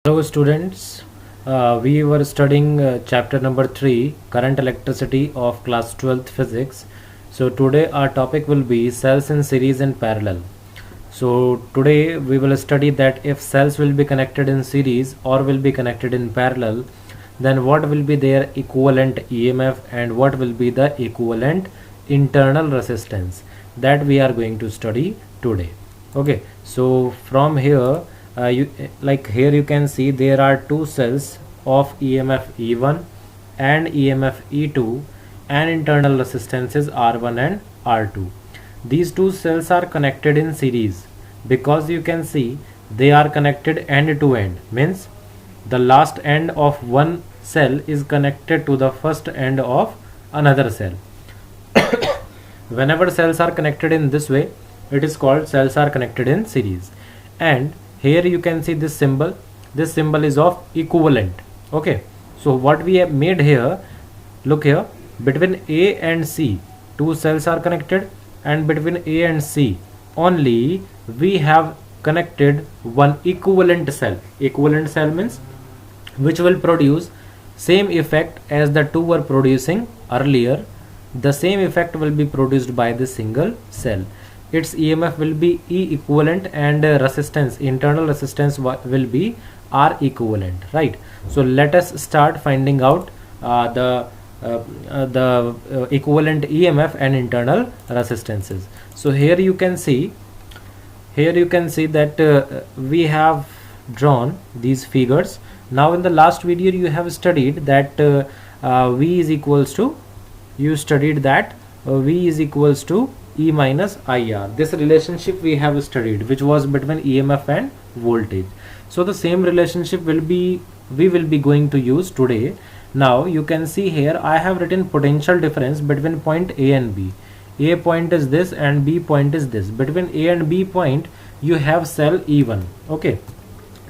Hello students, we were studying chapter number 3 current electricity of class 12th physics. So today our topic will be cells in series and parallel. So today we will study that if cells will be connected in series or will be connected in parallel, then what will be their equivalent EMF and what will be the equivalent internal resistance, that we are going to study today. Okay, so from here here you can see there are two cells of EMF E1 and EMF E2 and internal resistances R1 and R2. These two cells are connected in series because you can see they are connected end to end, means the last end of one cell is connected to the first end of another cell. Whenever cells are connected in this way, it is called cells are connected in series. And here you can see this symbol is of equivalent. Okay, so what we have made here, look here, between A and C two cells are connected, and between A and C only we have connected one equivalent cell. Equivalent cell means which will produce same effect as the two were producing earlier. The same effect will be produced by the single cell. Its EMF will be E equivalent and resistance, internal resistance will be R equivalent, right? So let us start finding out the equivalent EMF and internal resistances. So here you can see that we have drawn these figures. Now in the last video you have studied that V is equals to, you studied that V is equals to E minus IR. This relationship we have studied, which was between EMF and voltage. So the same relationship we will be going to use today. Now you can see here I have written potential difference between point A and B. A point is this and B point is this. Between A and B point you have cell E1. Okay,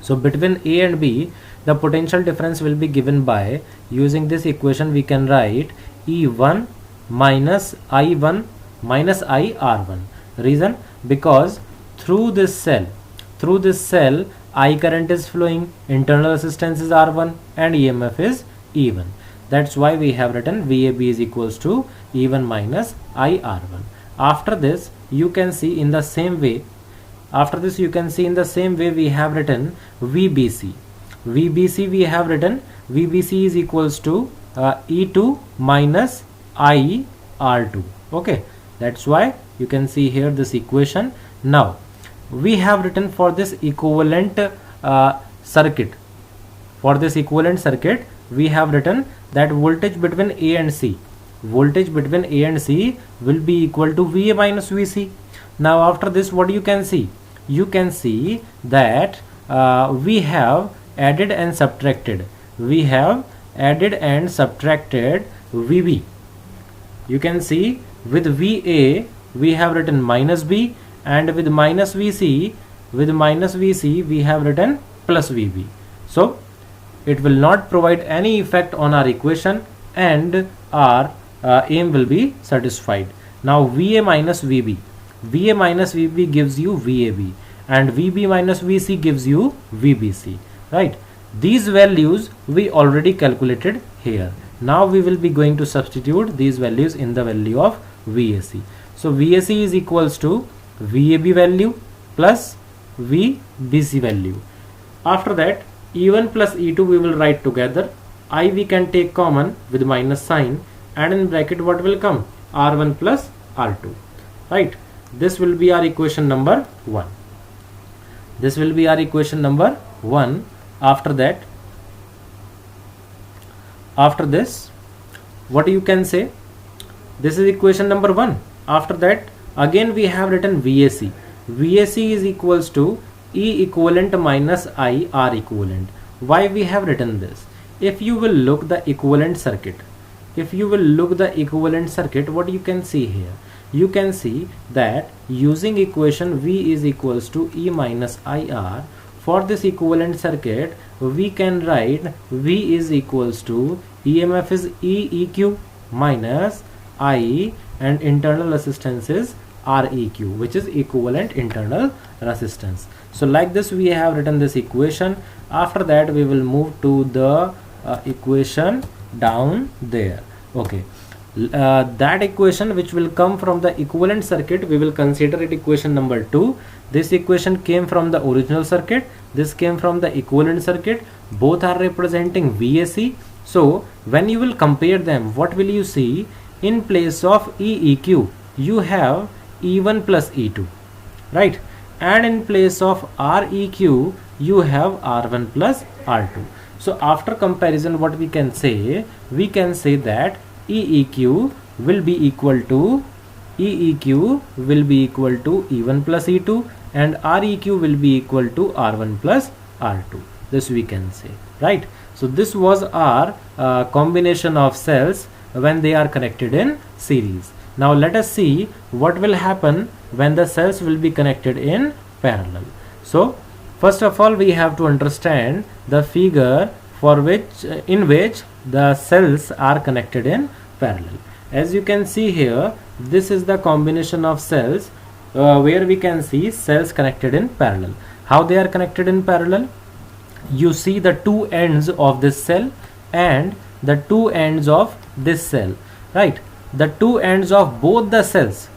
so between A and B the potential difference will be given by, using this equation we can write E1 minus I1 minus IR1. Reason? Because through this cell I current is flowing, internal resistance is R1 and EMF is E1. That's why we have written VAB is equals to E1 minus IR1. After this you can see in the same way, we have written VBC. We have written VBC is equals to E2 minus IR2. Okay, that's why you can see here this equation. Now we have written for this equivalent circuit, we have written that voltage between A and C will be equal to VA minus VC. Now after this what you can see that we have added and subtracted VB. You can see with VA we have written minus B, and with minus VC we have written plus VB. So it will not provide any effect on our equation and our aim will be satisfied. Now VA minus VB gives you VAB, and VB minus VC gives you VBC, right? These values we already calculated here. Now we will be going to substitute these values in the value of VAC. So VAC is equals to VAB value plus VBC value. After that E1 plus E2 we will write together. I we can take common with minus sign, and in bracket what will come? R1 plus R2, right? This will be our equation number 1. After this what you can say, this is equation number 1. After that again we have written VAC is equals to E equivalent minus I R equivalent. Why we have written this? If you will look the equivalent circuit, what you can see here, you can see that using equation V is equals to E minus IR, for this equivalent circuit we can write V is equals to EMF is EEQ minus I, and internal resistance is REQ, which is equivalent internal resistance. So like this we have written this equation. After that we will move to the equation down there. Okay, that equation which will come from the equivalent circuit, we will consider it equation number 2. This equation came from the original circuit, this came from the equivalent circuit. Both are representing VAC. So when you will compare them, what will you see? In place of EEQ you have E1 plus E2, right? And in place of REQ you have R1 plus R2. So after comparison, what we can say? We can say that EEQ will be equal to E1 plus E2 and REQ will be equal to R1 plus R2. This we can say, right? So this was our combination of cells when they are connected in series. Now let us see what will happen when the cells will be connected in parallel. So first of all, we have to understand the figure for which in which the cells are connected in parallel. As you can see here, this is the combination of cells where we can see cells connected in parallel. How they are connected in parallel? You see the two ends of this cell and the two ends of this cell, right? The two ends of both the cells,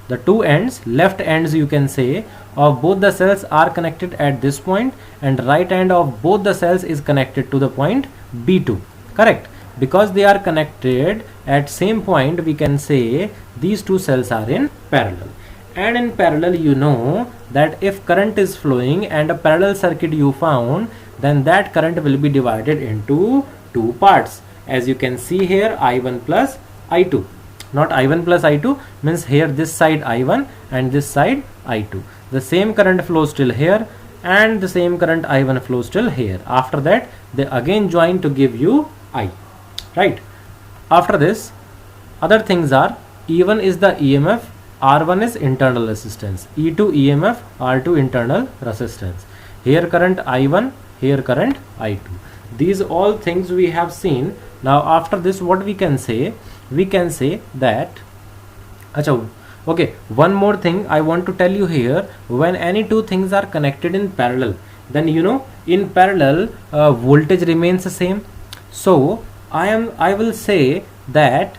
the two ends, left ends you can say, of both the cells are connected at this point, and right end of both the cells is connected to the point B2, correct? Because they are connected at same point, we can say these two cells are in parallel. And in parallel, you know that if current is flowing and a parallel circuit you found, then that current will be divided into two parts. As you can see here, I1 plus I2. Not I1 plus I2 means here this side I1 and this side I2. The same current flows till here and the same current I1 flows till here. After that they again join to give you I, right? After this, other things are E1 is the EMF, R1 is internal resistance, E2 EMF, R2 internal resistance. Here current I1, here current I2. These all things we have seen. Now after this, what we can say? We can say that okay, one more thing I want to tell you here. When any two things are connected in parallel, then you know in parallel voltage remains the same. So I will say that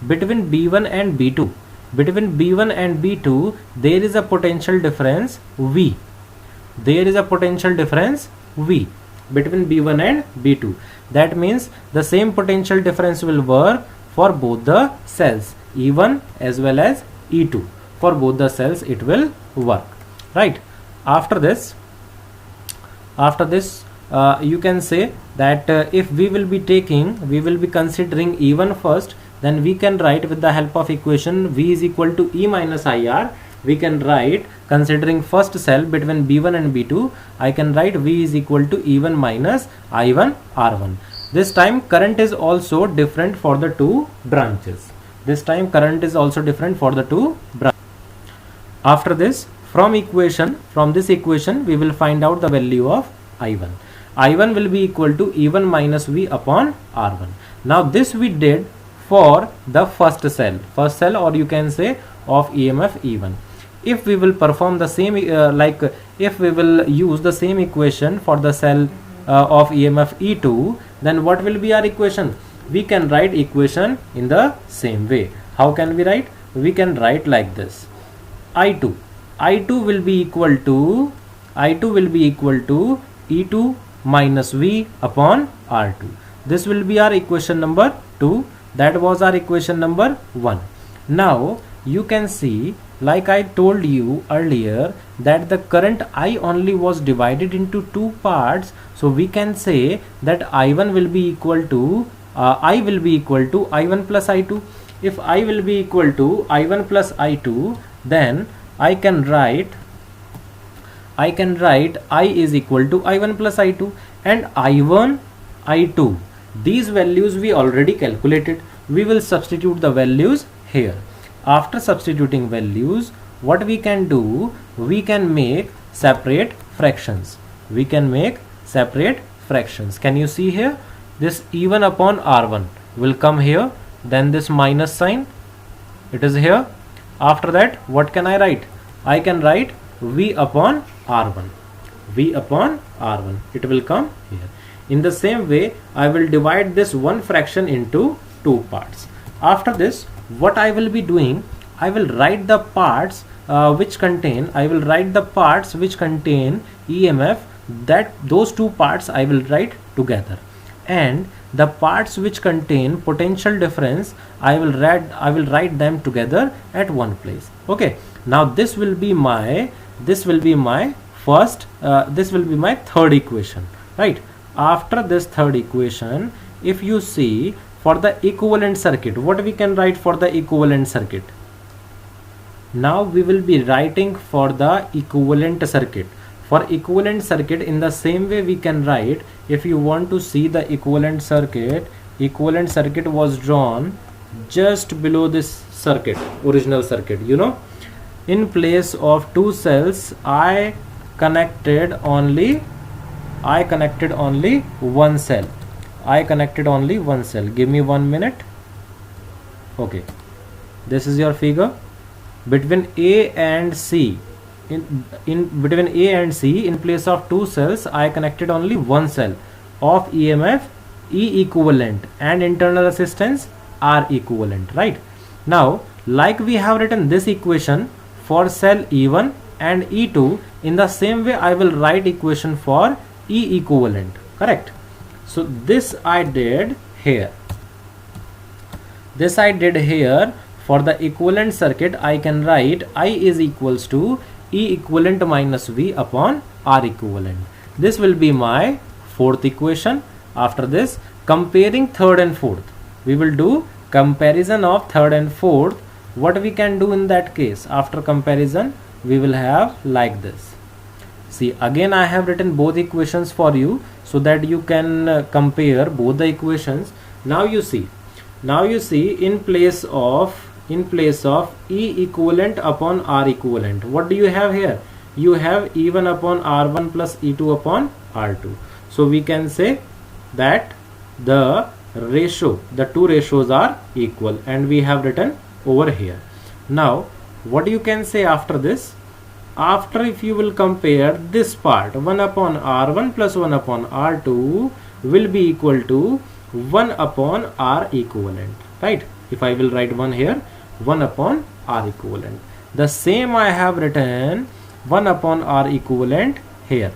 between B1 and B2 there is a potential difference V. There is a potential difference V between B1 and B2. That means the same potential difference will work for both the cells, E1 as well as E2. For both the cells it will work, right? After this you can say that if we will be considering E1 first, then we can write with the help of equation V is equal to E minus IR. We can write, considering first cell between B1 and B2, I can write V is equal to E1 minus I1 R1. This time current is also different for the two branches. After this, from this equation we will find out the value of I1. I1 will be equal to E1 minus V upon R1. Now this we did for the first cell or you can say of EMF E1. If we will perform the same if we will use the same equation for the cell of EMF E2, then what will be our equation? We can write equation in the same way. How can we write? We can write like this. I2 will be equal to E2 minus V upon R2. This will be our equation number 2. That was our equation number 1. Now you can see, like I told you earlier, that the current I only was divided into two parts. So we can say that I1 will be equal to I1 plus I2. If I will be equal to I1 plus I2, then I can write I is equal to I1 plus I2, and I1, I2, these values we already calculated. We will substitute the values here. After substituting values, what we can do? We can make separate fractions. Can you see here? This E1 upon R1 will come here. Then this minus sign, it is here. After that, what can I write? I can write V upon R1. V upon R1. It will come here. In the same way, I will divide this one fraction into two parts. After this, what I will be doing, I will write the parts which contain EMF, that those two parts I will write together, and the parts which contain potential difference I will write them together at one place. Okay, now this will be my third equation, right? After this third equation, if you see, for the equivalent circuit, what we can write for the equivalent circuit? Now we will be writing for the equivalent circuit. For equivalent circuit, in the same way we can write, if you want to see the equivalent circuit was drawn just below this circuit, original circuit, you know. In place of two cells, I connected only one cell. Give me 1 minute. Okay, this is your figure. Between A and C, between A and C, in place of two cells, I connected only one cell of EMF E equivalent and internal resistance R equivalent, right? Now, like we have written this equation for cell E1 and E2, in the same way I will write equation for E equivalent, correct? So this I did here. For the equivalent circuit, I can write I is equals to E equivalent minus V upon R equivalent. This will be my fourth equation. After this, comparing third and fourth, we will do comparison of third and fourth. What we can do in that case, after comparison, we will have like this. See, again I have written both equations for you so that you can compare both the equations. Now you see, in place of E equivalent upon R equivalent, what do you have here? You have E1 upon R1 plus E2 upon R2. So we can say that the two ratios are equal, and we have written over here. Now what you can say after this? After, if you will compare this part, 1 upon R1 plus 1 upon R2 will be equal to 1 upon R equivalent, right? If I will write 1 here, 1 upon R equivalent. The same I have written 1 upon R equivalent here.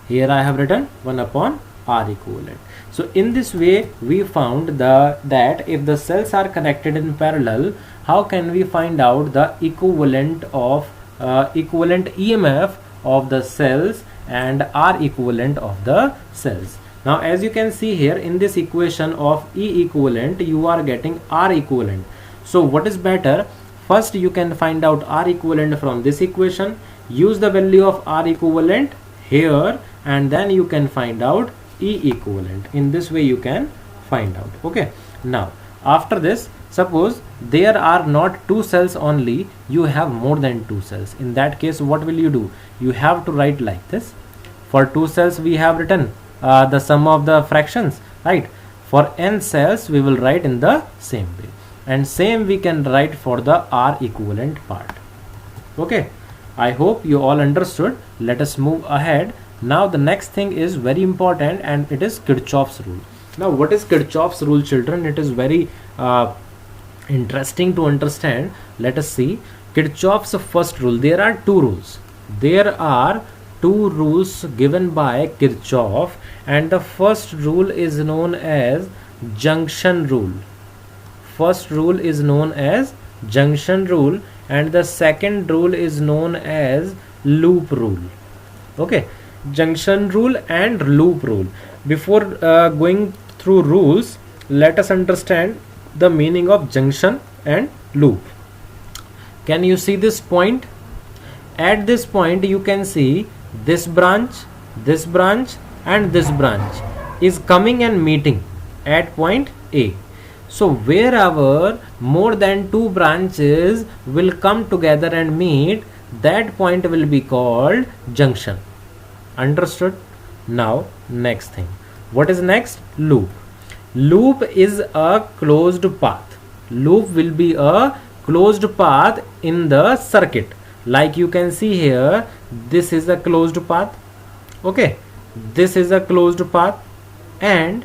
Here I have written 1 upon R equivalent. So in this way we found that if the cells are connected in parallel, how can we find out the equivalent EMF of the cells and R equivalent of the cells? Now as you can see here, in this equation of E equivalent, you are getting R equivalent. So what is better? First you can find out R equivalent from this equation, use the value of R equivalent here, and then you can find out E equivalent. In this way you can find out. Okay, now after this, suppose there are not two cells only, you have more than two cells. In that case, what will you do? You have to write like this. For two cells we have written the sum of the fractions, right? For n cells we will write in the same way, and same we can write for the R equivalent part. Okay, I hope you all understood. Let us move ahead. Now the next thing is very important, and it is Kirchhoff's rule. Now what is Kirchhoff's rule, children? It is very interesting to understand. Let us see Kirchhoff's first rule. There are two rules. There are two rules given by Kirchhoff, and the first rule is known as junction rule. First rule is known as junction rule, and the second rule is known as loop rule. Okay, junction rule and loop rule. Before going through rules, let us understand the meaning of junction and loop. Can you see this point? At this point you can see this branch and this branch is coming and meeting at point A. So wherever more than two branches will come together and meet, that point will be called junction. Understood? Now next thing, what is next? Loop. Loop is a closed path. Loop will be a closed path in the circuit. Like you can see here, this is a closed path. Okay, this is a closed path, and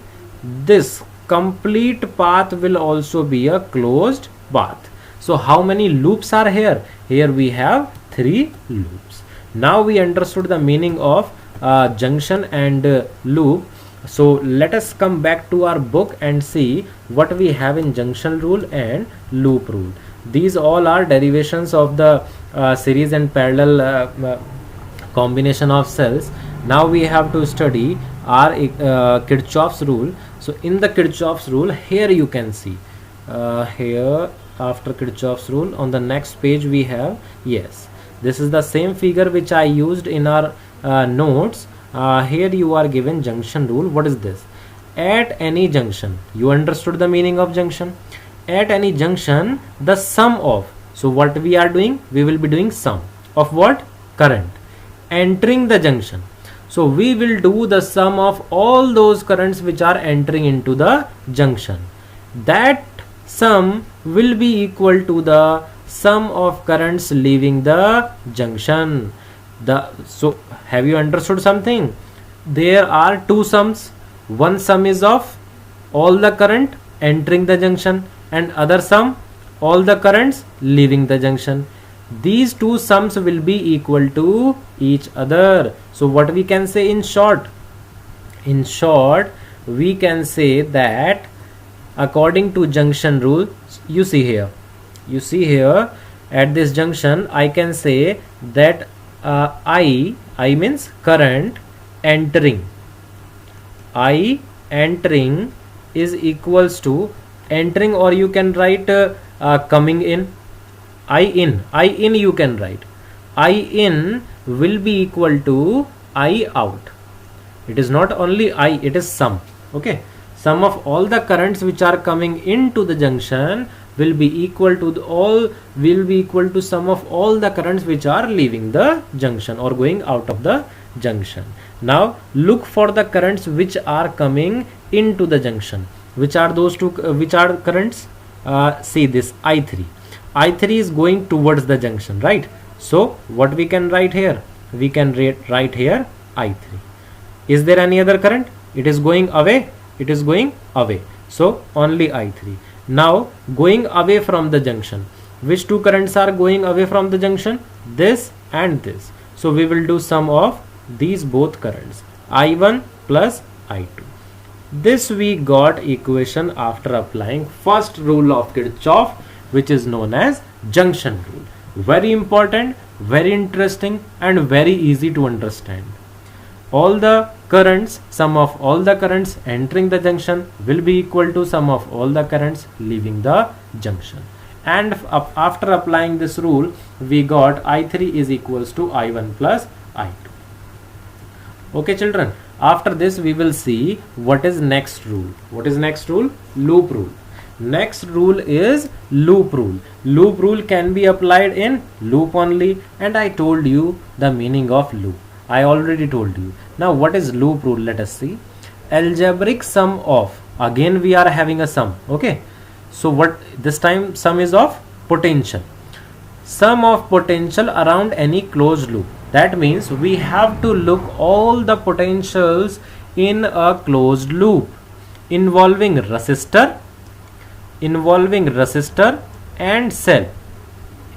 this complete path will also be a closed path. So how many loops are here? Here we have 3 loops. Now we understood the meaning of junction and loop. So let us come back to our book and see what we have in junction rule and loop rule. These all are derivations of the series and parallel combination of cells. Now we have to study our Kirchhoff's rule. So in the Kirchhoff's rule, here you can see here after Kirchhoff's rule, on the next page we have, yes, this is the same figure which I used in our notes. Here you are given junction rule. What is this? At any junction, you understood the meaning of junction. At any junction, the sum of, so what we are doing, we will be doing sum of what? Current entering the junction. So we will do the sum of all those currents which are entering into the junction. That sum will be equal to the sum of currents leaving the junction. So have you understood something? There are 2 sums. One sum is of all the current entering the junction, and other sum all the currents leaving the junction. These 2 sums will be equal to each other. So what we can say in short? In short, we can say that according to junction rule, you see here at this junction, I can say that I means current entering. I entering is equals to entering, or you can write coming in. I in you can write. I in will be equal to I out. It is not only I, it is sum. Okay, sum of all the currents which are coming into the junction will be equal to sum of all the currents which are leaving the junction or going out of the junction. Now look for the currents which are coming into the junction. Which are those two? Which are currents? See this I3. I3 is going towards the junction, right? So what we can write here? We can write here I3. Is there any other current? It is going away. It is going away. So only I3. Now going away from the junction. Which 2 currents are going away from the junction? This and this. So we will do sum of these both currents. I1 plus I2. This we got equation after applying first rule of Kirchhoff, which is known as junction rule. Very important, very interesting, and very easy to understand. All the currents, sum of all the currents entering the junction will be equal to sum of all the currents leaving the junction. And after applying this rule, we got I3 is equals to I1 plus I2. Okay children, after this we will see what is next rule. What is next rule? Loop rule. Next rule is loop rule. Loop rule can be applied in loop only, and I told you the meaning of loop. I already told you. Now what is loop rule? Let us see. Algebraic sum of, again we are having a sum. Okay, so what this time sum is of potential. Sum of potential around any closed loop. That means we have to look all the potentials in a closed loop involving resistor and cell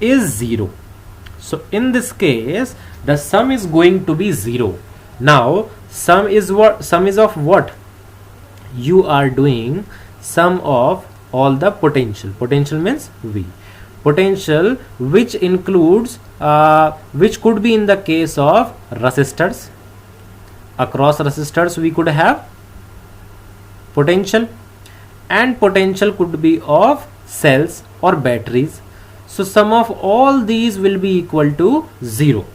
is 0. So in this case the sum is going to be 0. Now sum is what? Sum is of what? You are doing sum of all the potential. Potential means V. Potential which includes which could be in the case of resistors. Across resistors we could have potential, and potential could be of cells or batteries. So sum of all these will be equal to 0.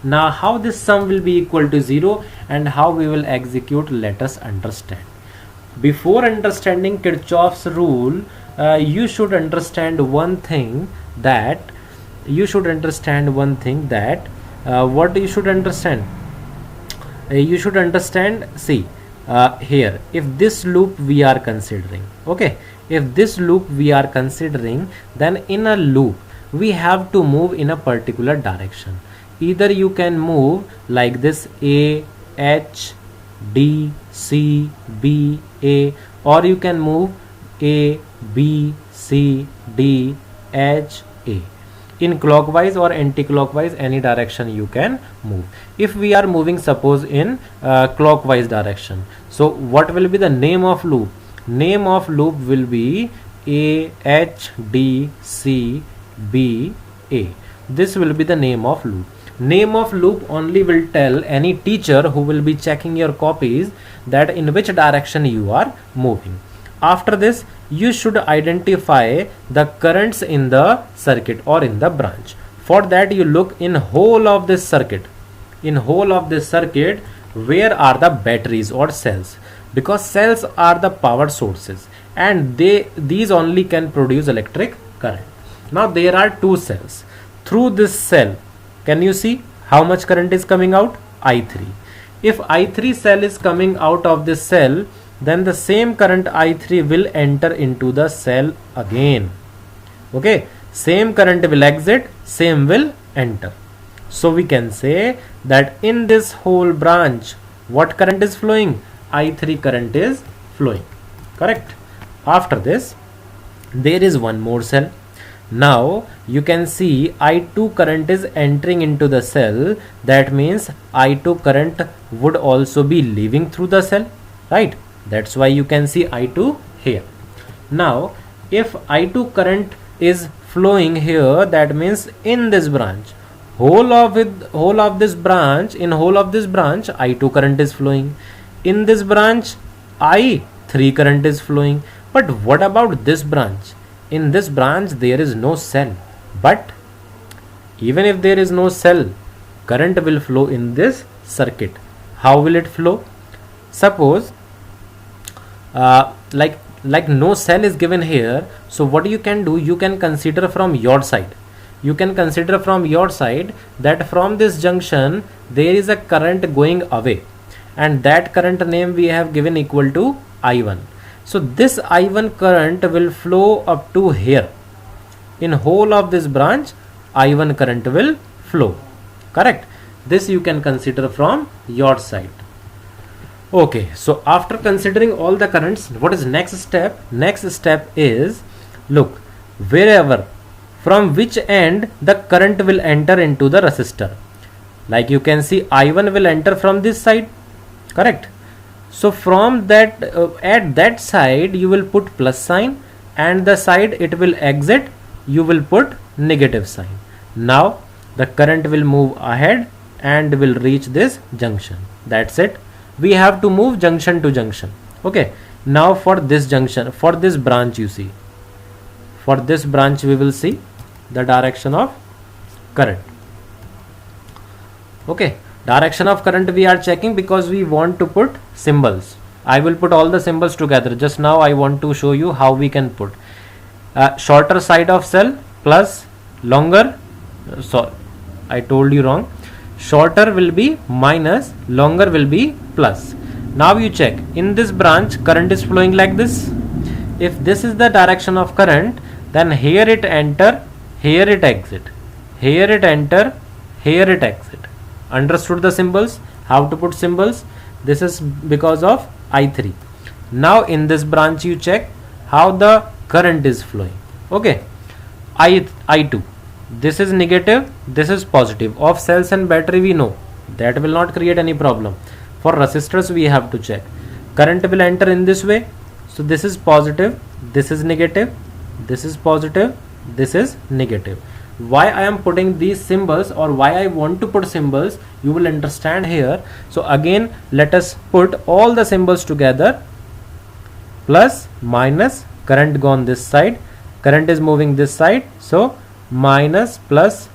Now how this sum will be equal to 0 and how we will execute, let us understand. Before understanding Kirchhoff's rule, you should understand one thing, that what you should understand, you should understand, see here, if this loop we are considering, okay, if this loop we are considering, then in a loop we have to move in a particular direction. Either you can move like this, A, H, D, C, B, A, or you can move A, B, C, D, H, A. In clockwise or anti-clockwise, any direction you can move. If we are moving suppose in clockwise direction, so what will be the name of loop? Name of loop will be A, H, D, C, B, A. This will be the name of loop. Name of loop only will tell any teacher who will be checking your copies that in which direction you are moving. After this, you should identify the currents in the circuit or in the branch. For that, you look in whole of this circuit. In whole of this circuit, where are the batteries or cells? Because cells are the power sources and these only can produce electric current. Now there are two cells. Through this cell, can you see how much current is coming out? I3. If I3 cell is coming out of this cell, then the same current I3 will enter into the cell again. Okay, same current will exit, same will enter. So we can say that in this whole branch, what current is flowing? I3 current is flowing. Correct. After this, there is one more cell. Now you can see I2 current is entering into the cell. That means I2 current would also be leaving through the cell, right? That's why you can see I2 here. Now if I2 current is flowing here, that means in this branch, whole of this branch, I2 current is flowing. In this branch, I3 current is flowing. But what about this branch? In this branch there is no cell, but even if there is no cell, current will flow in this circuit. How will it flow? Suppose like no cell is given here, so what you can do, you can consider from your side. You can consider from your side that from this junction there is a current going away, and that current name we have given equal to I1. So this I1 current will flow up to here. In whole of this branch, I1 current will flow. Correct. This you can consider from your side. Okay, so after considering all the currents, what is next step? Next step is, look, wherever, from which end the current will enter into the resistor. Like you can see I1 will enter from this side. Correct. So from that at that side you will put plus sign, and the side it will exit you will put negative sign. Now the current will move ahead and will reach this junction. That's it. We have to move junction to junction. Okay. Now for this junction, for this branch, you see, for this branch we will see the direction of current. Okay. Direction of current we are checking because we want to put symbols. I will put all the symbols together. Just now I want to show you how we can put shorter side of cell plus longer, sorry, I told you wrong. Shorter will be minus, longer will be plus. Now you check, in this branch current is flowing like this. If this is the direction of current, then here it enter, here it exit, here it enter, here it exit. Understood the symbols? How to put symbols? This is because of I3. Now in this branch you check how the current is flowing. Okay, I2, this is negative, this is positive. Of cells and battery we know that will not create any problem. For resistors we have to check. Current will enter in this way. So this is positive, this is negative, this is positive, this is negative. Why I am putting these symbols, or why I want to put symbols, you will understand here. So again let us put all the symbols together. Plus, minus, current gone this side, current is moving this side, so minus, plus,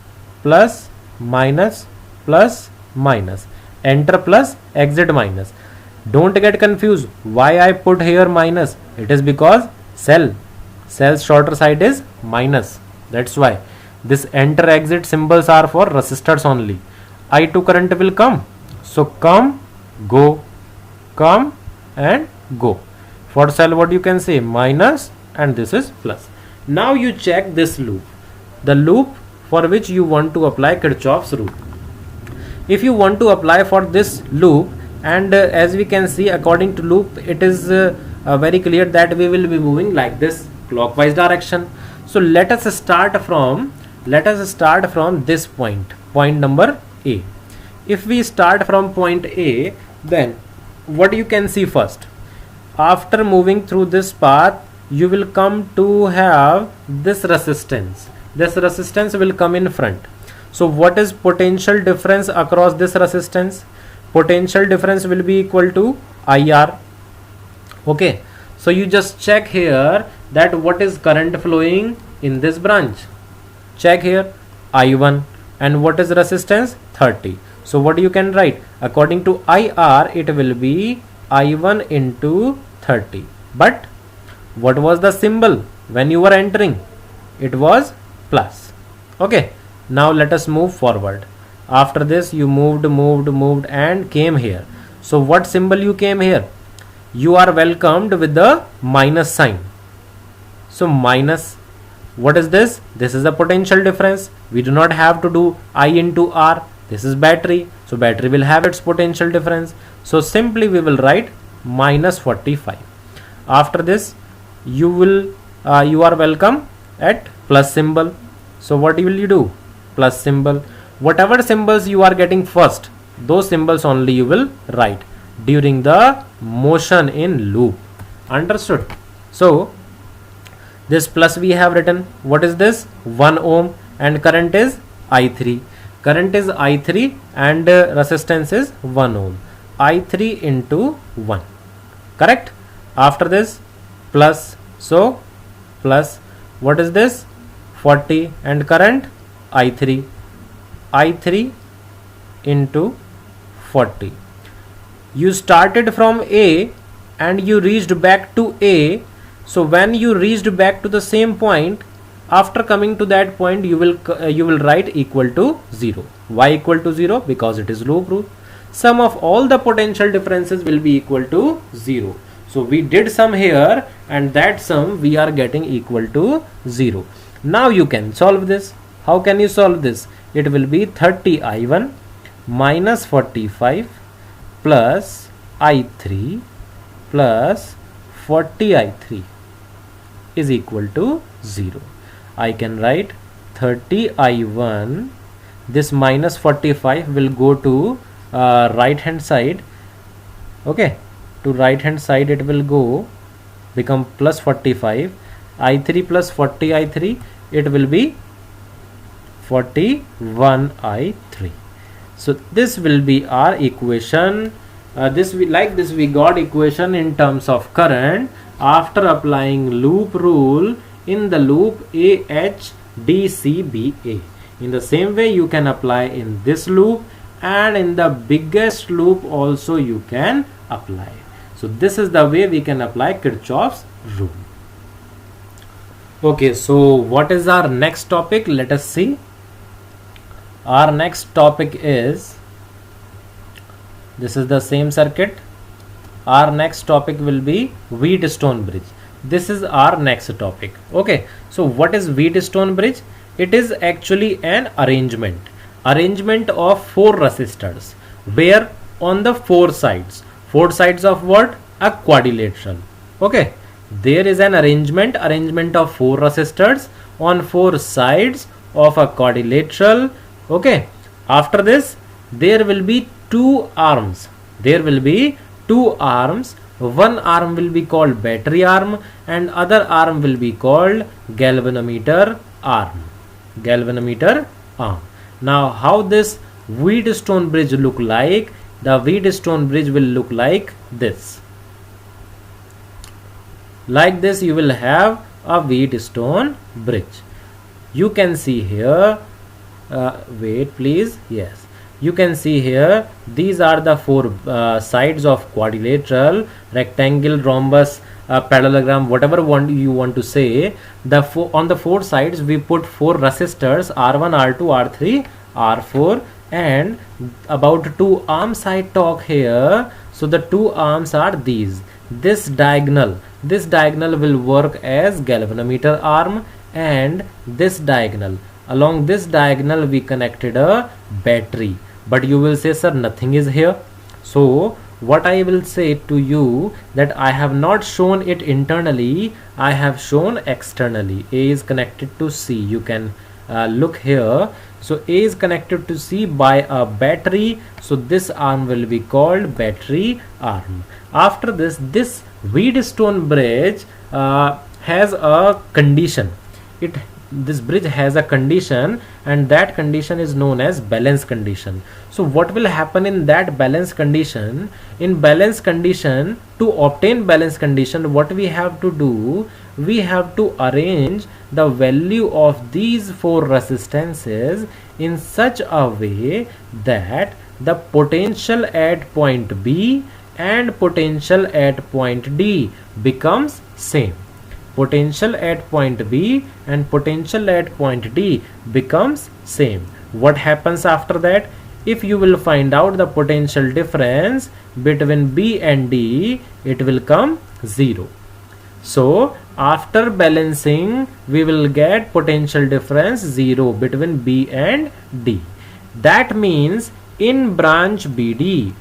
plus, minus, plus, minus, enter plus, exit minus. Don't get confused why I put here minus. It is because cell's shorter side is minus. That's why this enter exit symbols are for resistors only. I2 current will come, so come, go, come and go. For cell what you can say, minus, and this is plus. Now you check this loop. the loop for which you want to apply Kirchhoff's rule. If you want to apply for this loop, and as we can see, according to loop, it is very clear that we will be moving like this, clockwise direction. So let us start from this point number A. If we start from point A, then what you can see first, after moving through this path, you will come to have this resistance. This resistance will come in front. So what is potential difference across this resistance? Potential difference will be equal to IR. Okay, so you just check here that what is current flowing in this branch. Check here, I1, and what is resistance? 30. So what you can write? According to IR, it will be I1 into 30. But what was the symbol when you were entering? It was plus. Okay, now let us move forward. After this, you moved and came here. So what symbol you came here? You are welcomed with the minus sign. So minus, what is this? This is the potential difference. We do not have to do I into R. This is battery. So battery will have its potential difference. So simply we will write minus 45. After this, you are welcome at plus symbol. So what will you do? Plus symbol. Whatever symbols you are getting first, those symbols only you will write during the motion in loop. Understood? So this plus we have written. What is this? 1 ohm, and current is I3. Current is I3 and resistance is 1 ohm. I3 into 1. Correct? After this, plus. So plus, what is this? 40, and current I3. I3 into 40. You started from A and you reached back to A. So when you reached back to the same point, after coming to that point, you will write equal to 0. Why equal to 0? Because it is loop rule. Sum of all the potential differences will be equal to 0. So we did sum here, and that sum we are getting equal to 0. Now you can solve this. How can you solve this? It will be 30 I1 minus 45 plus I3 plus 40 I3 is equal to 0. I can write 30 I1. This minus 45 will go to right hand side. Okay, to right hand side it will go, become plus 45. I3 plus 40 I3, it will be 41 I3. So this will be our equation. We got equation in terms of current after applying loop rule in the loop AHDCBA. In the same way you can apply in this loop, and in the biggest loop also you can apply. So this is the way we can apply Kirchhoff's rule. Okay, so what is our next topic? Let us see. Our next topic is, this is the same circuit. Our next topic will be Wheatstone bridge. This is our next topic. Okay, so what is Wheatstone bridge? It is actually an arrangement of 4 resistors, where on the 4 sides of what? A quadrilateral. Okay, there is an arrangement of 4 resistors on 4 sides of a quadrilateral. Okay, after this there will be 2 arms. One arm will be called battery arm, and other arm will be called galvanometer arm. Now how this Wheatstone bridge look like? The Wheatstone bridge will look like this. Like this you will have a Wheatstone bridge. You can see here, wait please, yes, you can see here, these are the 4 sides of quadrilateral, rectangle, rhombus, parallelogram, whatever you want to say. On the 4 sides we put 4 resistors, R1, R2, R3, R4, and about 2 arms I talk here. So the 2 arms are these. This diagonal will work as galvanometer arm, and this diagonal along this diagonal we connected a battery. But you will say, sir, nothing is here. So what I will say to you, that I have not shown it internally, I have shown externally. A is connected to C. You can look here. So A is connected to C by a battery. So this arm will be called battery arm. After this Wheatstone bridge has a condition. This bridge has a condition, and that condition is known as balance condition. So what will happen in that balance condition? In balance condition, to obtain balance condition, what we have to do, we have to arrange the value of these four resistances in such a way that the potential at point B and potential at point D becomes same. Potential at point B and potential at point D becomes same. What happens after that? If you will find out the potential difference between B and D, it will come 0. So after balancing, we will get potential difference 0 between B and D. That means in branch BD,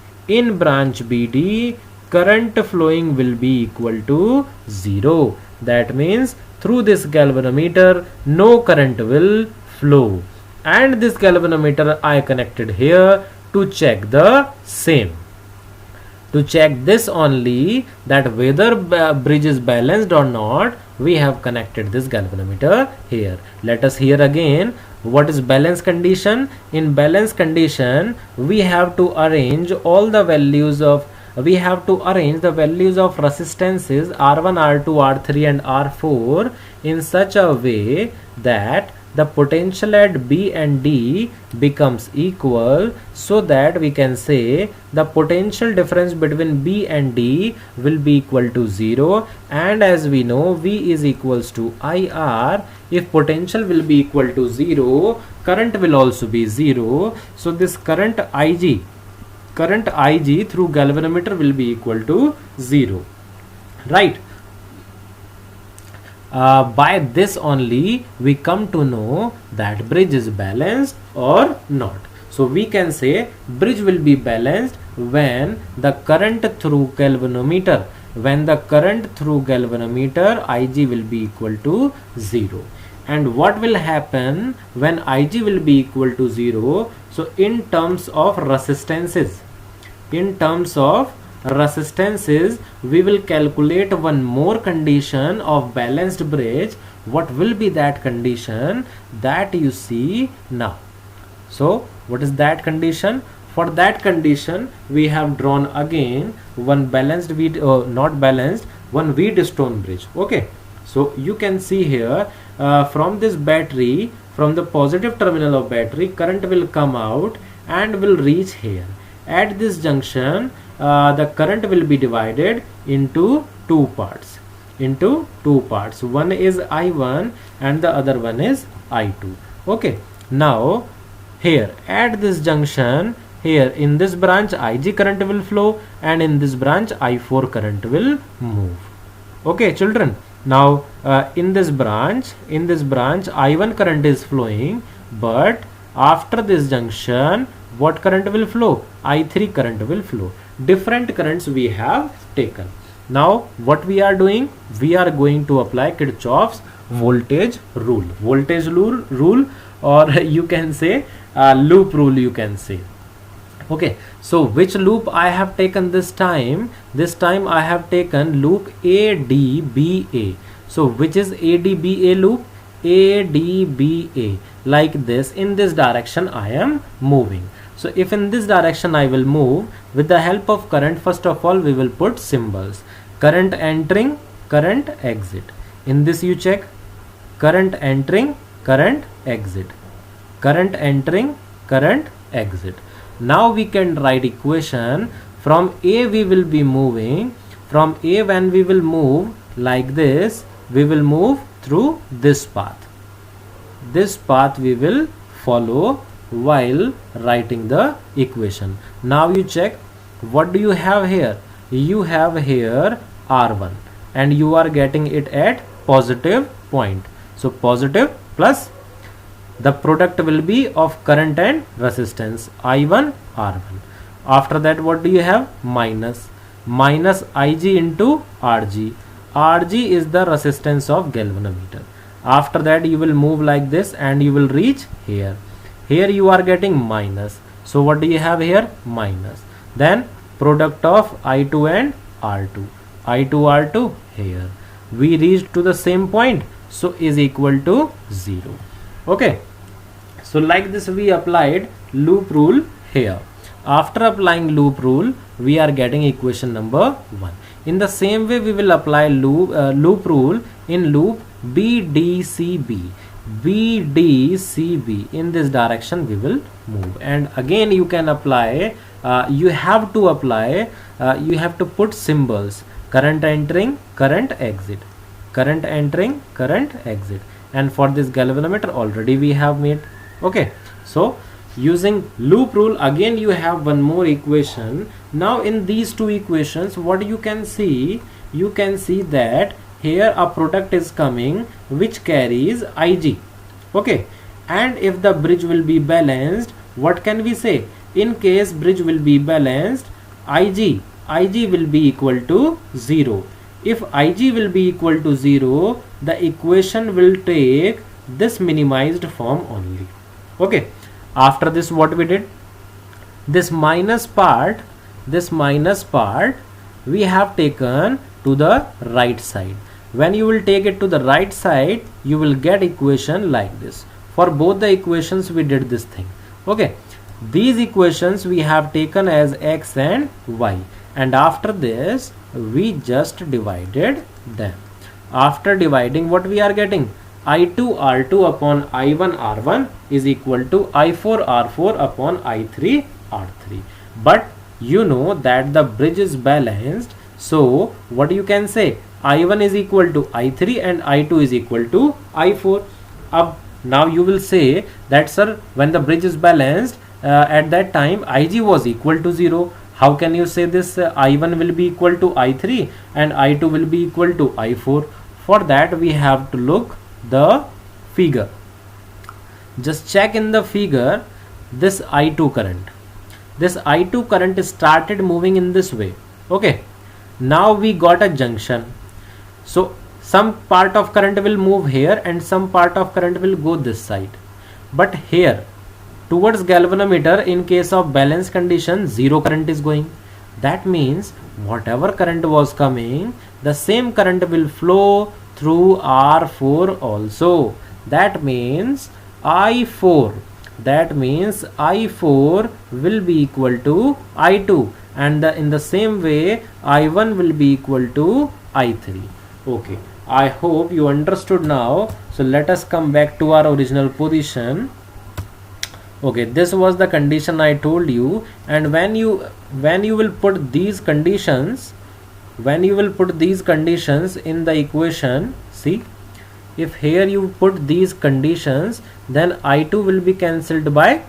current flowing will be equal to 0. That means through this galvanometer no current will flow, and this galvanometer I connected here to check the same. To check this only, that whether bridge is balanced or not, we have connected this galvanometer here. Let us hear again. What is balance condition? In balance condition, we have to arrange all the values of resistances R1, R2, R3 and R4 in such a way that the potential at B and D becomes equal, so that we can say the potential difference between B and D will be equal to 0. And as we know, V is equals to IR. If potential will be equal to 0, current will also be 0. So this current IG through galvanometer will be equal to 0, right? By this only we come to know that bridge is balanced or not. So we can say bridge will be balanced when the current through galvanometer, IG will be equal to 0. And what will happen when IG will be equal to 0? So in terms of resistances, we will calculate one more condition of balanced bridge. What will be that condition? That you see now. So what is that condition? For that condition, we have drawn again one one Wheatstone bridge. Okay, so you can see here, from this battery, from the positive terminal of battery, current will come out and will reach here. At this junction, the current will be divided into two parts. One is I1 and the other one is I2. Okay, now here at this junction, here in this branch IG current will flow, and in this branch I4 current will move. Okay children, now in this branch I1 current is flowing, but after this junction what current will flow? I3 current will flow. Different currents we have taken. Now what we are doing? We are going to apply Kirchhoff's voltage rule. Or you can say loop rule, you can say. Okay, so which loop I have taken this time? This time I have taken loop ADBA. So which is ADBA loop? ADBA, like this. In this direction I am moving. So if in this direction I will move, with the help of current, first of all we will put symbols. Current entering, current exit. In this you check current entering, current exit. Current entering, current exit. Now we can write equation. From A we will be moving. From A, when we will move like this, we will move through this path. This path we will follow while writing the equation. Now you check, what do you have here? You have here R1 and you are getting it at positive point. So positive plus the product will be of current and resistance I1 R1. After that, what do you have? Minus Ig into Rg. Rg is the resistance of galvanometer. After that, you will move like this and you will reach here. Here you are getting minus. So what do you have here? Minus. Then product of I2 and R2. I2 R2 here. We reached to the same point, so is equal to 0. Okay. So like this we applied loop rule here. After applying loop rule, we are getting equation number 1. In the same way, we will apply loop rule in loop BDCB. BDCB, in this direction we will move. And again you can apply, you have to put symbols: current entering, current exit, current entering, current exit. And for this galvanometer already we have made. Okay, so using loop rule, again you have one more equation. Now in these two equations, what you can see that here a product is coming which carries Ig. Okay, and if the bridge will be balanced, what can we say? In case bridge will be balanced, Ig will be equal to 0. If Ig will be equal to 0, the equation will take this minimized form only. Okay, after this what we did? This minus part we have taken to the right side. When you will take it to the right side, you will get equation like this. For both the equations we did this thing. Okay, these equations we have taken as x and y, and after this we just divided them. After dividing, what we are getting? I2 R2 upon I1 R1 is equal to I4 R4 upon I3 R3. But you know that the bridge is balanced, so what you can say? I1 is equal to I3 and I2 is equal to I4. Now you will say that, sir, when the bridge is balanced, at that time Ig was equal to 0. How can you say this? I1 will be equal to I3 and I2 will be equal to I4. For that we have to look the figure. Just check in the figure this I2 current. This I2 current started moving in this way. Okay, now we got a junction. So some part of current will move here and some part of current will go this side. But here towards galvanometer, in case of balance condition, 0 current is going. That means whatever current was coming, the same current will flow through R4 also. That means I4 will be equal to I2, and in the same way I1 will be equal to I3. Okay, I hope you understood now. So let us come back to our original position. Okay, this was the condition I told you, and when you will put these conditions, in the equation, see, if here you put these conditions, then I2 will be cancelled by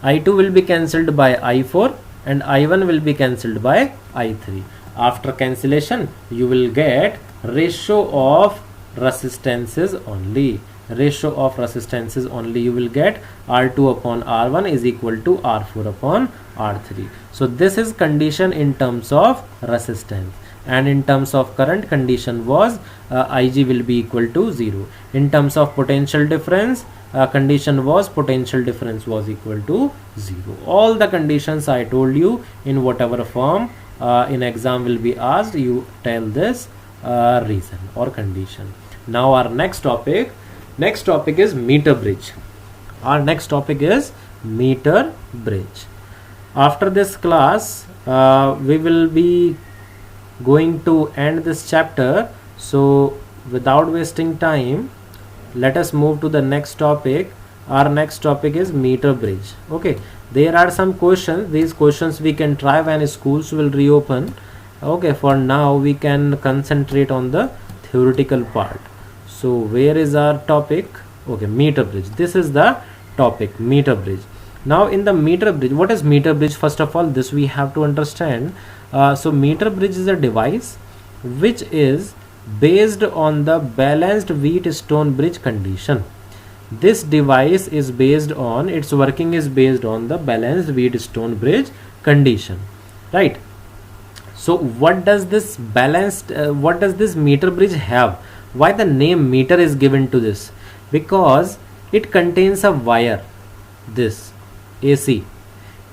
I4 and I1 will be cancelled by I3. After cancellation, you will get ratio of resistances only. You will get R2 upon R1 is equal to R4 upon R3. So this is condition in terms of resistance, and in terms of current, condition was Ig will be equal to 0. In terms of potential difference, condition was potential difference was equal to 0. All the conditions I told you in whatever form in exam will be asked, you tell this reason or condition. Now our next topic is meter bridge. After this class, we will be going to end this chapter. So without wasting time, let us move to the next topic. Our next topic is meter bridge. Okay, there are some questions. These questions we can try when schools will reopen. Okay, for now we can concentrate on the theoretical part. So where is our topic? Okay, meter bridge. This is the topic, meter bridge. Now in the meter bridge, what is meter bridge? First of all, this we have to understand. So meter bridge is a device which is based on the balanced Wheatstone bridge condition. this device is based on, its working is based on the balanced Wheatstone bridge condition, right? So what does this what does this meter bridge have? Why the name meter is given to this? Because it contains a wire, this AC.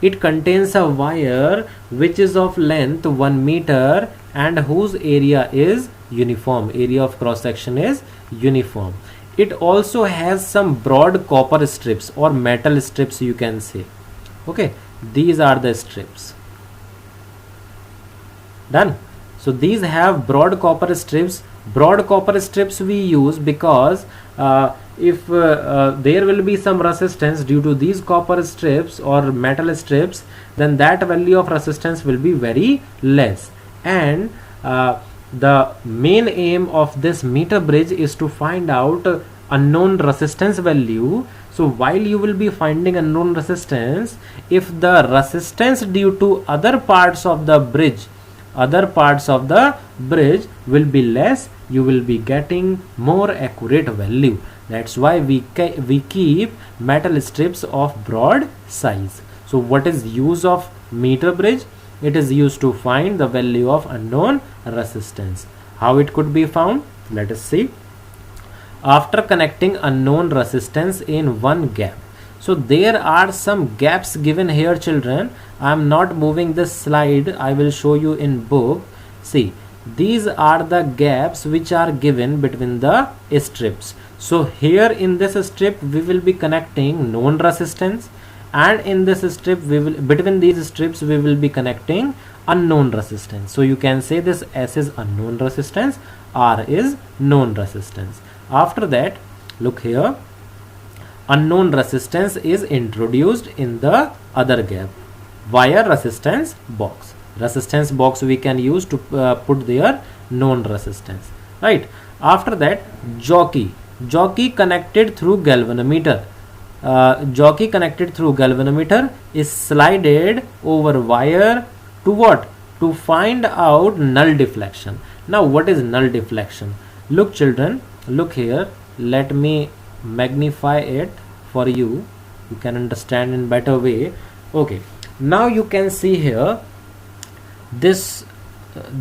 It contains a wire which is of length 1 meter and whose area is uniform. Area of cross section is uniform. It also has some broad copper strips or metal strips, you can say. Okay, these are the strips. Done. So these have broad copper strips. Broad copper strips we use because if there will be some resistance due to these copper strips or metal strips, then that value of resistance will be very less. And the main aim of this meter bridge is to find out unknown resistance value. So while you will be finding unknown resistance, if the resistance due to other parts of the bridge will be less, you will be getting more accurate value. That's why we keep metal strips of broad size. So what is use of meter bridge? It is used to find the value of unknown resistance. How it could be found? Let us see. After connecting unknown resistance in one gap. So there are some gaps given here, children. I am not moving this slide. I will show you in book. See, these are the gaps which are given between the strips. So here in this strip we will be connecting known resistance, and in this strip between these strips we will be connecting unknown resistance. So you can say this S is unknown resistance, R is known resistance. After that, look here, unknown resistance is introduced in the other gap via resistance box. Resistance box we can use to put their known resistance, right? After that, jockey connected through galvanometer. Jockey connected through galvanometer is slided over wire to what? To find out null deflection. Now what is null deflection? Look children, look here, let me magnify it for you, you can understand in better way. Okay, now you can see here, this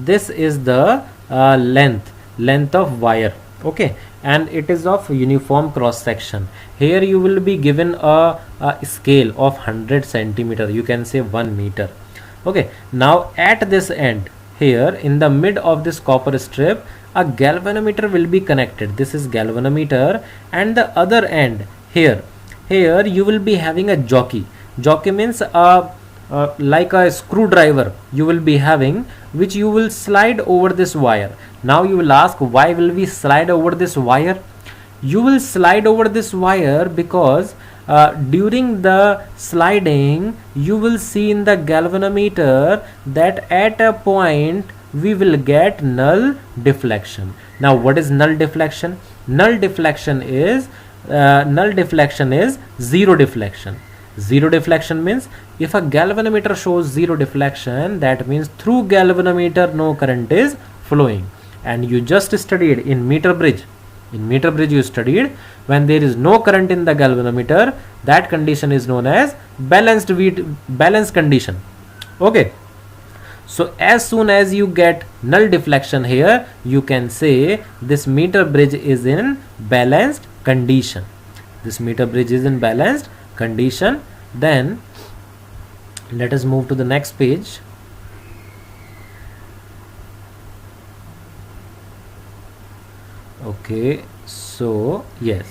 is the length of wire, okay, and it is of uniform cross section. Here you will be given a scale of 100 centimeter, you can say 1 meter. Okay, now at this end here in the mid of this copper strip, a galvanometer will be connected. This is galvanometer, and the other end here you will be having a jockey. Jockey means like a screwdriver you will be having, which you will slide over this wire. Now you will ask, why will we slide over this wire? You will slide over this wire because during the sliding you will see in the galvanometer that at a point we will get null deflection. Now what is null deflection? Null deflection is zero deflection. Zero deflection means if a galvanometer shows zero deflection, that means through galvanometer no current is flowing. And you just studied in meter bridge. In meter bridge you studied when there is no current in the galvanometer, that condition is known as balanced condition. Okay. So as soon as you get null deflection here, you can say this meter bridge is in balanced condition. This meter bridge is in balanced condition. Then let us move to the next page. Okay, so yes,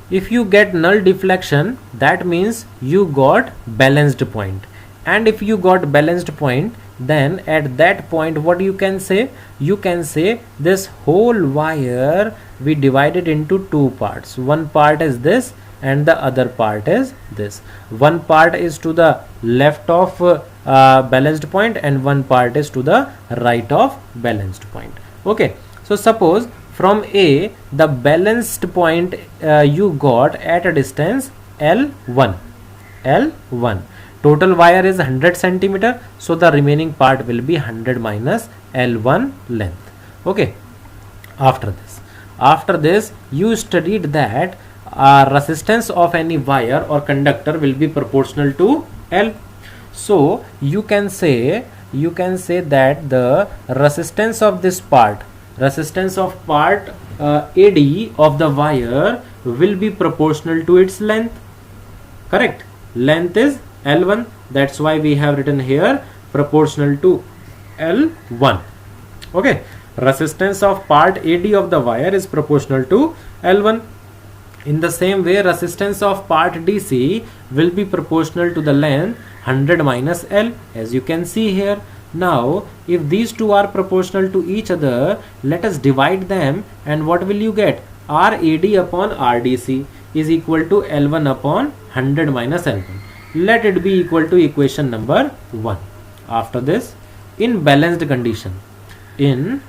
if you get null deflection, that means you got balanced point. And if you got balanced point, then at that point what you can say? You can say this whole wire we divided into two parts. One part is this and the other part is this. One part is to the left of balanced point and one part is to the right of balanced point. Okay, so suppose from A the balanced point you got at a distance L1. Total wire is 100 centimeter, so the remaining part will be 100 minus L1 length. Okay, after this you studied that resistance of any wire or conductor will be proportional to L. So you can say that the resistance of this part, resistance of part AD of the wire will be proportional to its length. Correct? Length is L1, that's why we have written here proportional to L1. Okay, resistance of part AD of the wire is proportional to L1. In the same way, resistance of part DC will be proportional to the length 100 minus L, as you can see here. Now if these two are proportional to each other, let us divide them, and what will you get? RAD upon RDC is equal to L1 upon 100 minus L1. Let it be equal to equation number 1. After this, in balanced condition, you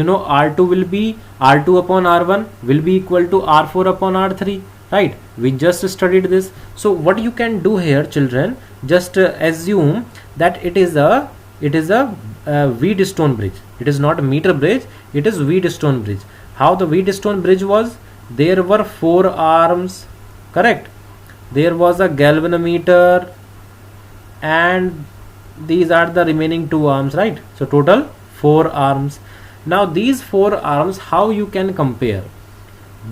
know R2 will be R2 upon R1 will be equal to R4 upon R3, right? We just studied this. So what you can do here, children, just assume that it is a Wheatstone bridge. It is not a meter bridge, it is Wheatstone bridge. How the Wheatstone bridge was? There were 4 arms, correct? There was a galvanometer, and these are the remaining 2 arms, right? So total 4 arms. Now these 4 arms, how you can compare?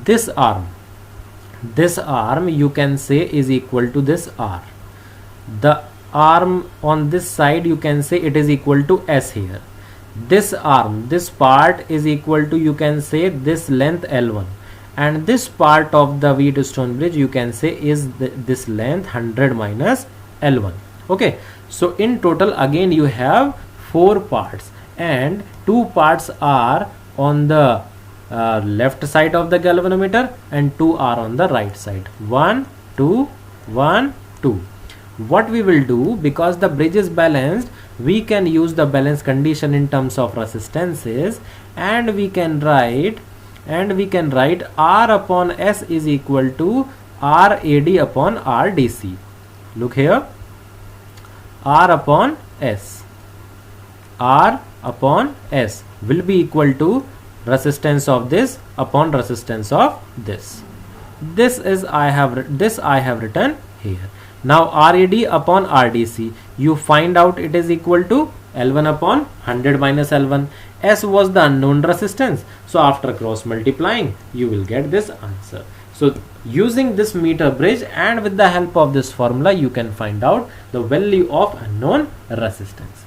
This arm you can say is equal to this R. The arm on this side, you can say it is equal to S here. This arm, this part is equal to, you can say, this length L1, and this part of the Wheatstone bridge you can say is this length 100 minus L1. Okay, so in total again you have 4 parts, and 2 parts are on the left side of the galvanometer and 2 are on the right side. 1 2 1 2. What we will do, because the bridge is balanced, we can use the balance condition in terms of resistances, and we can write R upon S is equal to RAD upon RDC. Look here, R upon S will be equal to resistance of this upon resistance of this. This I have written here. Now RAD upon RDC, you find out it is equal to L1 upon 100 minus L1. S was the unknown resistance, so after cross multiplying you will get this answer. So using this meter bridge and with the help of this formula, you can find out the value of unknown resistance.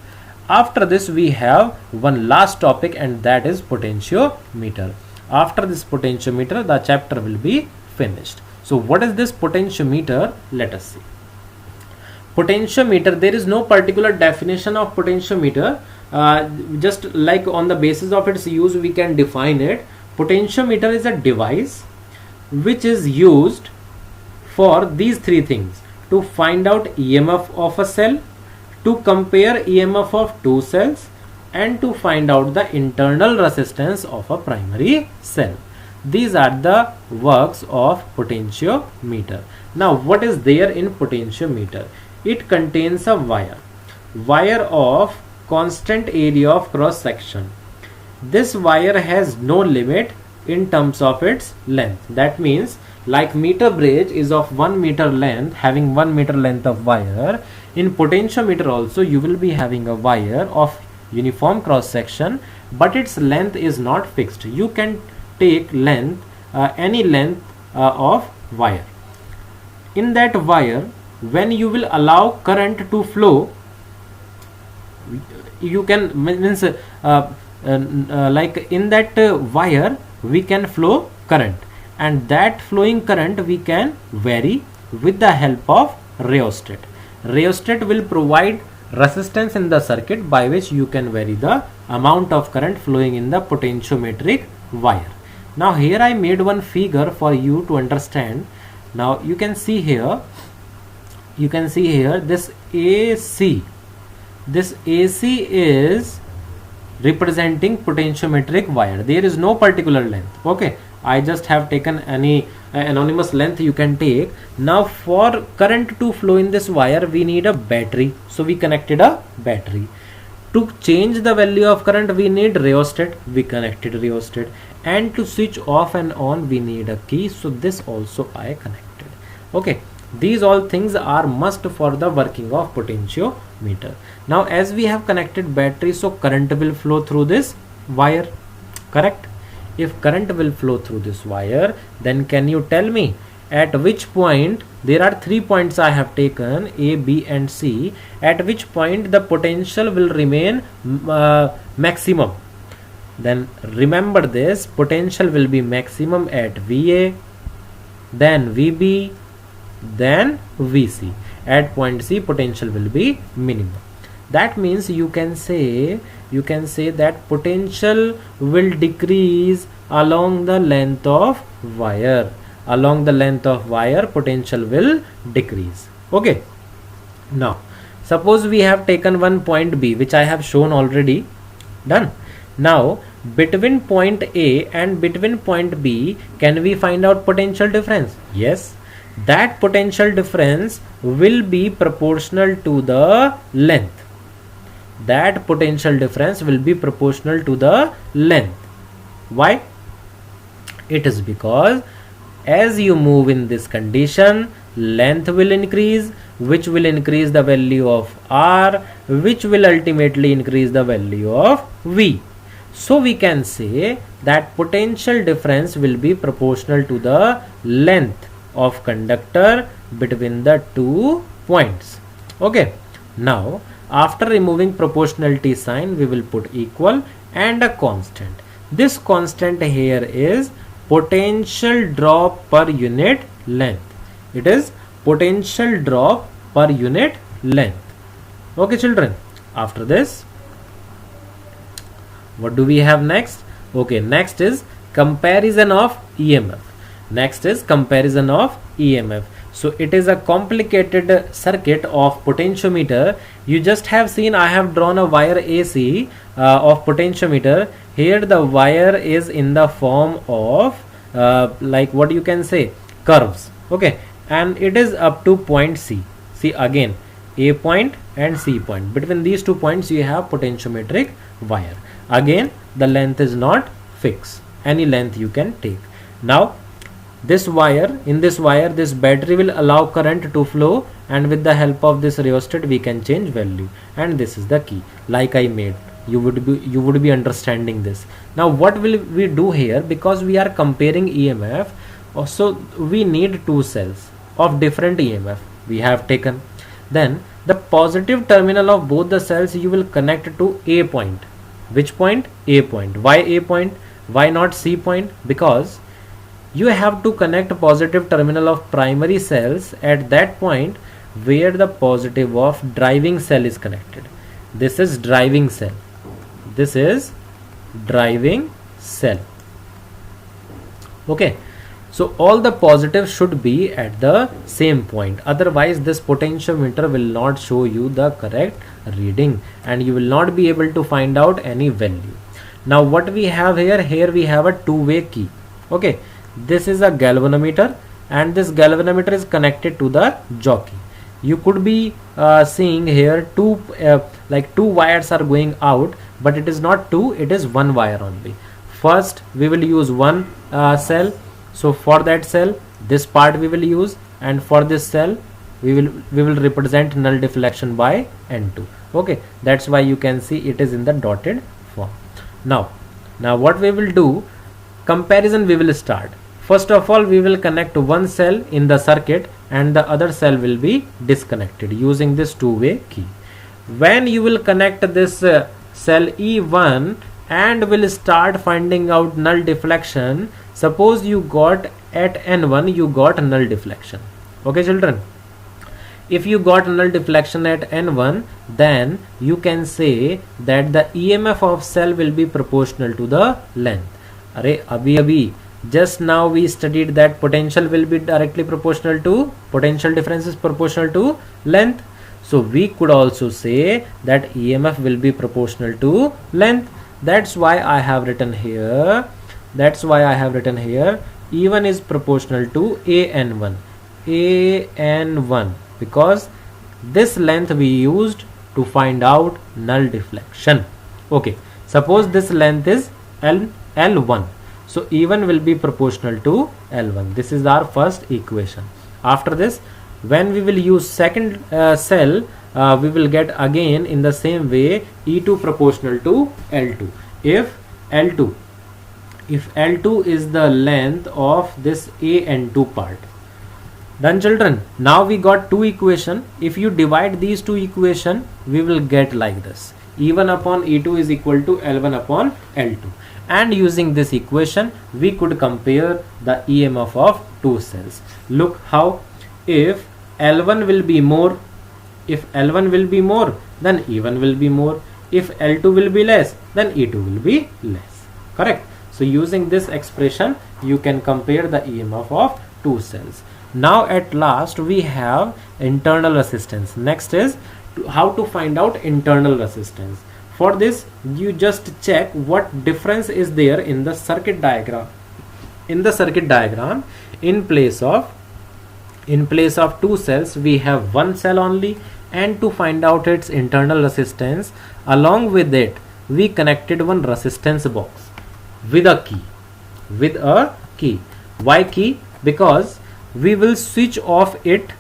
After this we have one last topic, and that is potentiometer. After this potentiometer, the chapter will be finished. So what is this potentiometer? Let us see. Potentiometer, there is no particular definition of potentiometer. Just like on the basis of its use we can define it. Potentiometer is a device which is used for these 3 things: to find out EMF of a cell, to compare EMF of 2 cells, and to find out the internal resistance of a primary cell. These are the works of potentiometer. Now what is there in potentiometer? It contains a wire of constant area of cross section. This wire has no limit in terms of its length. That means, like meter bridge is of 1 meter length, having 1 meter length of wire, in potentiometer also you will be having a wire of uniform cross section, but its length is not fixed. You can take length, any length of wire. In that wire, when you will allow current to flow, you can like in that wire we can flow current, and that flowing current we can vary with the help of rheostat. Rheostat will provide resistance in the circuit by which you can vary the amount of current flowing in the potentiometric wire. Now here I made one figure for you to understand. Now you can see here this AC is representing potentiometric wire. There is no particular length. Okay, I just have taken any anonymous length you can take. Now for current to flow in this wire we need a battery, so we connected a battery. To change the value of current we need rheostat, we connected rheostat, and to switch off and on we need a key, so this also I connected. Okay, these all things are must for the working of potentiometer. Now as we have connected battery, so current will flow through this wire, correct? If current will flow through this wire, then can you tell me at which point, there are 3 points I have taken, A, B and C, at which point the potential will remain maximum? Then remember this, potential will be maximum at VA, then VB, then VC. At point C, potential will be minimum. That means you can say that potential will decrease along the length of wire. Along the length of wire, potential will decrease. Okay. Now, suppose we have taken one point B, which I have shown already. Done. Now, between point A and between point B, can we find out potential difference? Yes. That potential difference will be proportional to the length. That potential difference will be proportional to the length. Why? It is because as you move in this condition, length will increase, which will increase the value of R, which will ultimately increase the value of V. So we can say that potential difference will be proportional to the length of conductor between the 2 points. Okay. Now after removing proportionality sign, we will put equal and a constant. This constant here is potential drop per unit length. It is potential drop per unit length. Okay children, after this what do we have next? Okay, next is comparison of EMF. Next is comparison of EMF. So it is a complicated circuit of potentiometer. You just have seen I have drawn a wire AC of potentiometer. Here the wire is in the form of like what you can say, curves. Okay, and it is up to point C. See again, A point and C point. Between these 2 points you have potentiometric wire. Again the length is not fixed, any length you can take. Now this wire, in this wire this battery will allow current to flow, and with the help of this rheostat we can change value, and this is the key like I made. You would be understanding this. Now what will we do here? Because we are comparing EMF, also we need 2 cells of different EMF we have taken. Then the positive terminal of both the cells you will connect to A point. Which point? A point. Why A point? Why not C point? Because you have to connect positive terminal of primary cells at that point where the positive of driving cell is connected. This is driving cell. This is driving cell. Okay. So all the positives should be at the same point. Otherwise this potentiometer will not show you the correct reading and you will not be able to find out any value. Now what we have here? Here we have a two-way key. Okay. This is a galvanometer and this galvanometer is connected to the jockey. You could be seeing here two wires are going out, but it is not 2, it is 1 wire only. First we will use one cell. So for that cell this part we will use, and for this cell we will represent null deflection by N2. Okay, that's why you can see it is in the dotted form. Now what we will do, comparison we will start. First of all we will connect one cell in the circuit and the other cell will be disconnected using this two-way key. When you will connect this cell E1 and will start finding out null deflection, suppose you got at N1 you got null deflection. Okay children, if you got null deflection at N1, then you can say that the EMF of cell will be proportional to the length. Abhi just now we studied that potential will be directly proportional to, potential difference is proportional to length. So we could also say that EMF will be proportional to length. That's why I have written here E1 is proportional to AN1 because this length we used to find out null deflection. Okay, suppose this length is L1, so E1 will be proportional to L1. This is our first equation. After this, when we will use second cell, we will get again in the same way E2 proportional to L2. If L2 is the length of this A and 2 part. Done, children. Now we got two equation. If you divide these two equation, we will get like this: E1 upon E2 is equal to L1 upon L2. And using this equation, we could compare the EMF of two cells. Look how, if L1 will be more, then E1 will be more. If L2 will be less, then E2 will be less. Correct? So using this expression, you can compare the EMF of two cells. Now at last we have internal resistance. Next is how to find out internal resistance. For this, you just check what difference is there in the circuit diagram. In the circuit diagram, in place of two cells, we have one cell only, and to find out its internal resistance, along with it, we connected one resistance box with a key. Why key? Because we will switch off it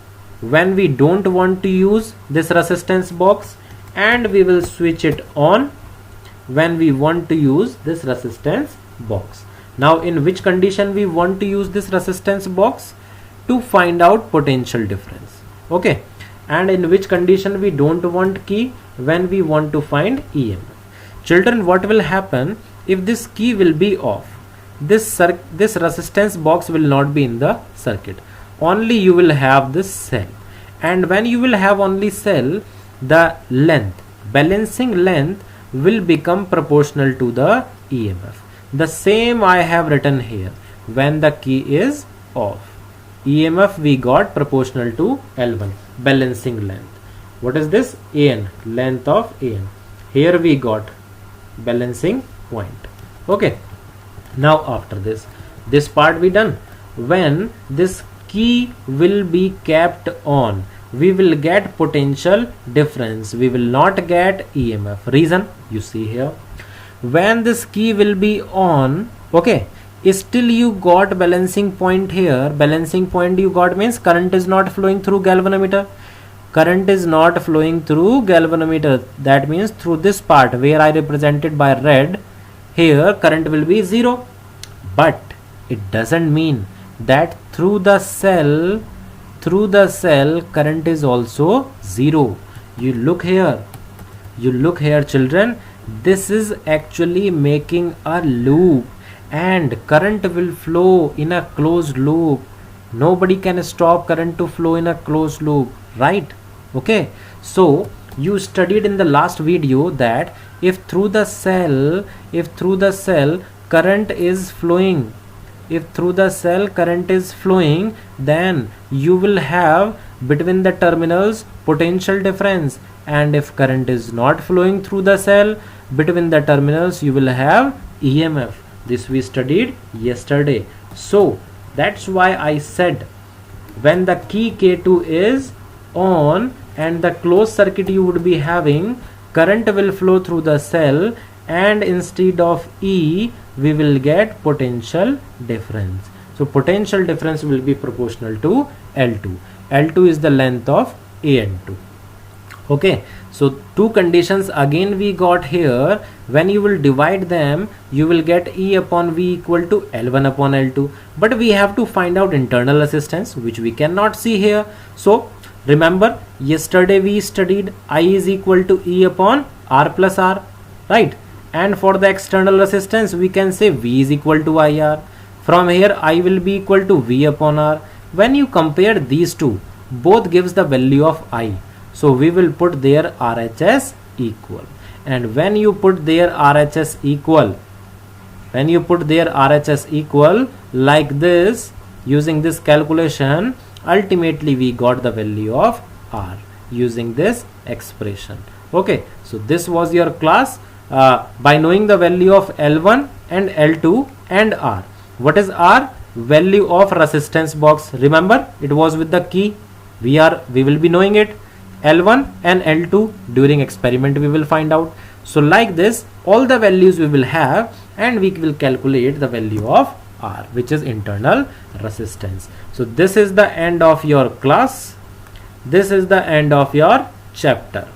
when we don't want to use this resistance box, and we will switch it on when we want to use this resistance box. Now in which condition we want to use this resistance box? To find out potential difference. Okay, and in which condition we don't want key? When we want to find EMF. Children, what will happen if this key will be off? This resistance box will not be in the circuit. Only you will have this cell, and when you will have only cell, the balancing length will become proportional to the EMF. The same I have written here. When the key is off, EMF we got proportional to L1, balancing length. What is this? AN, length of AN. Here we got balancing point. Okay, now after this part we done. When this key will be kept on, we will get potential difference. We will not get EMF. Reason you see here. When this key will be on, okay, still you got balancing point here. Balancing point you got means current is not flowing through galvanometer. Current is not flowing through galvanometer. That means through this part where I represented by red, here current will be 0. But it doesn't mean that through the cell current is also 0. You look here children, this is actually making a loop, and current will flow in a closed loop. Nobody can stop current to flow in a closed loop, right? Okay, so you studied in the last video that if through the cell current is flowing, then you will have between the terminals potential difference, and if current is not flowing through the cell, between the terminals you will have EMF. This we studied yesterday. So that's why I said when the key K2 is on and the closed circuit you would be having, current will flow through the cell, and instead of E we will get potential difference. So potential difference will be proportional to L2. L2 is the length of AN2. Okay, so two conditions again we got here. When you will divide them, you will get E upon V equal to L1 upon L2. But we have to find out internal resistance, which we cannot see here. So remember, yesterday we studied I is equal to E upon R plus R, right? And for the external resistance, we can say V is equal to IR. From here, I will be equal to V upon R. When you compare these two, both gives the value of I. So we will put their RHS equal. And when you put their RHS equal like this, using this calculation, ultimately we got the value of R using this expression. Okay, so this was your class. By knowing the value of L1 and L2 and R. What is R? Value of resistance box. Remember, it was with the key. We will be knowing it. L1 and L2 during experiment we will find out. So like this, all the values we will have, and we will calculate the value of R, which is internal resistance. So this is the end of your class. This is the end of your chapter.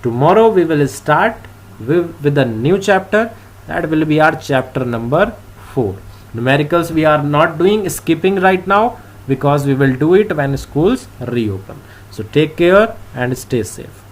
Tomorrow we will start with a new chapter. That will be our chapter number 4. Numericals we are not doing, skipping right now, because we will do it when schools reopen. So take care and stay safe.